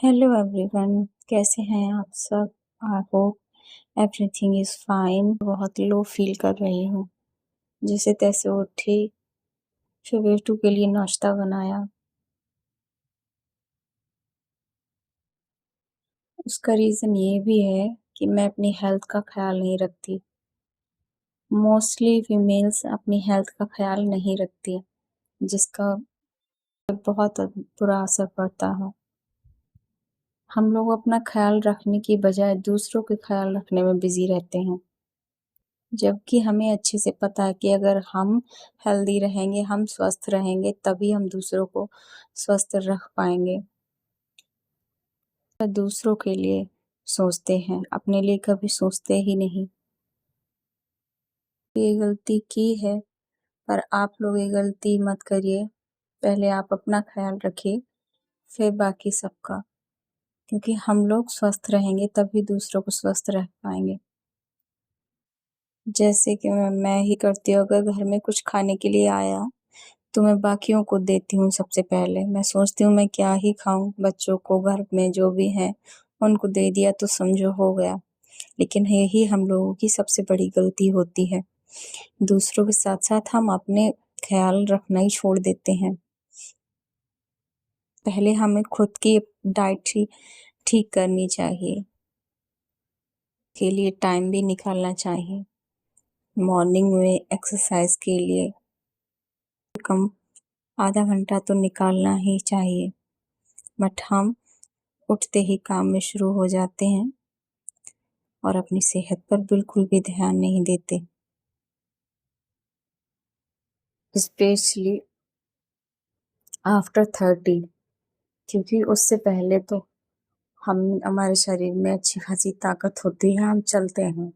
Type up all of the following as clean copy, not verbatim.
Hello everyone, कैसे हैं आप सब। I hope everything is fine. बहुत लो फील कर रही हूँ। जैसे तैसे उठी, फिर बेटू के लिए नाश्ता बनाया। उसका रीज़न ये भी है कि मैं अपनी हेल्थ का ख्याल नहीं रखती। मोस्टली फीमेल्स अपनी हेल्थ का ख्याल नहीं रखती, जिसका बहुत बुरा असर पड़ता है। हम लोग अपना ख्याल रखने की बजाय दूसरों के ख्याल रखने में बिजी रहते हैं, जबकि हमें अच्छे से पता है कि अगर हम हेल्दी रहेंगे, हम स्वस्थ रहेंगे, तभी हम दूसरों को स्वस्थ रख पाएंगे। दूसरों के लिए सोचते हैं, अपने लिए कभी सोचते ही नहीं। ये गलती की है, पर आप लोग ये गलती मत करिए। पहले आप अपना ख्याल रखिए, फिर बाकी सबका, क्योंकि हम लोग स्वस्थ रहेंगे तभी दूसरों को स्वस्थ रख पाएंगे। जैसे कि मैं ही करती हूँ, अगर घर में कुछ खाने के लिए आया तो मैं बाकियों को देती हूँ। सबसे पहले मैं सोचती हूँ मैं क्या ही खाऊं, बच्चों को, घर में जो भी हैं उनको दे दिया तो समझो हो गया। लेकिन यही हम लोगों की सबसे बड़ी गलती होती है। दूसरों के साथ साथ हम अपने ख्याल रखना ही छोड़ देते हैं। पहले हमें खुद की डाइट ही ठीक करनी चाहिए, के लिए टाइम भी निकालना चाहिए। मॉर्निंग में एक्सरसाइज के लिए कम आधा घंटा तो निकालना ही चाहिए, बट हम उठते ही काम में शुरू हो जाते हैं और अपनी सेहत पर बिल्कुल भी ध्यान नहीं देते। स्पेशली आफ्टर 30, क्योंकि उससे पहले तो हम हमारे शरीर में अच्छी खासी ताकत होती है, हम चलते हैं,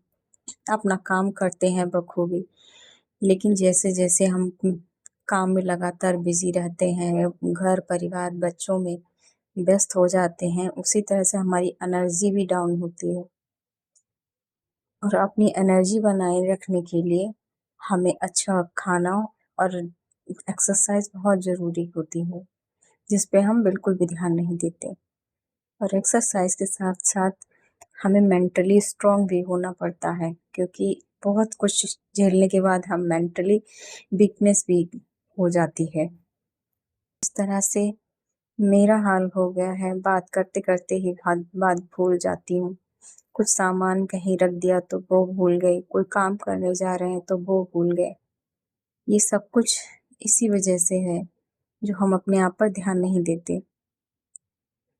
अपना काम करते हैं बखूबी। लेकिन जैसे जैसे हम काम में लगातार बिजी रहते हैं, घर परिवार बच्चों में व्यस्त हो जाते हैं, उसी तरह से हमारी एनर्जी भी डाउन होती है। और अपनी एनर्जी बनाए रखने के लिए हमें अच्छा खाना और एक्सरसाइज बहुत ज़रूरी होती है, जिस पे हम बिल्कुल भी ध्यान नहीं देते। और एक्सरसाइज के साथ साथ हमें मेंटली स्ट्रांग भी होना पड़ता है, क्योंकि बहुत कुछ झेलने के बाद हम मेंटली वीकनेस भी हो जाती है। इस तरह से मेरा हाल हो गया है, बात करते करते ही बात भूल जाती हूँ। कुछ सामान कहीं रख दिया तो वो भूल गई, कोई काम करने जा रहे हैं तो वो भूल गए। ये सब कुछ इसी वजह से है, जो हम अपने आप पर ध्यान नहीं देते।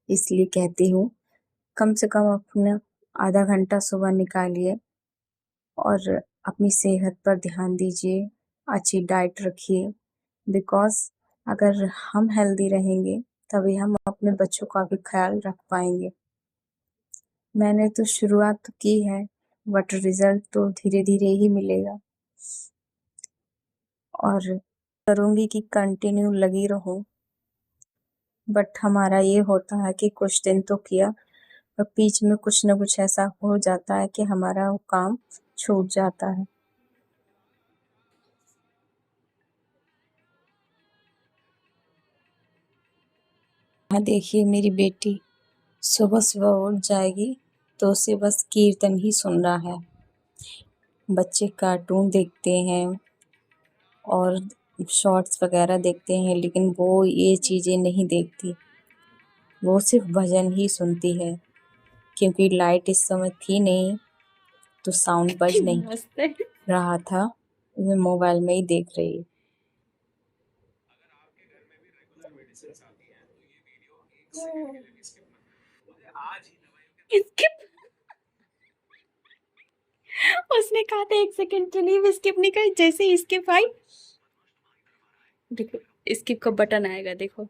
इसलिए कहती हूँ, कम से कम अपना आधा घंटा सुबह निकालिए और अपनी सेहत पर ध्यान दीजिए, अच्छी डाइट रखिए। बिकॉज़ अगर हम हेल्दी रहेंगे तभी हम अपने बच्चों का भी ख्याल रख पाएंगे। मैंने तो शुरुआत तो की है, बट रिजल्ट तो धीरे धीरे ही मिलेगा। और करूँगी कि कंटिन्यू लगी रहूँ, बट हमारा ये होता है कि कुछ दिन तो किया, और बीच में कुछ न कुछ ऐसा हो जाता है कि हमारा वो काम छूट जाता है। हाँ, देखिए मेरी बेटी सुबह सुबह उठ जाएगी तो उसे बस कीर्तन ही सुनना है। बच्चे कार्टून देखते हैं और शॉर्ट्स वगैरह देखते हैं, लेकिन वो ये चीज़ें नहीं देखती। वो सिर्फ भजन ही सुनती है, क्योंकि लाइट इस समय थी नहीं तो साउंड बज नहीं रहा था। मैं मोबाइल में ही देख रही। स्किप। उसने कहा था 1 सेकंड के लिए भी स्किप नहीं करी, जैसे ही स्किप आई, देखो स्किप का बटन आएगा, देखो।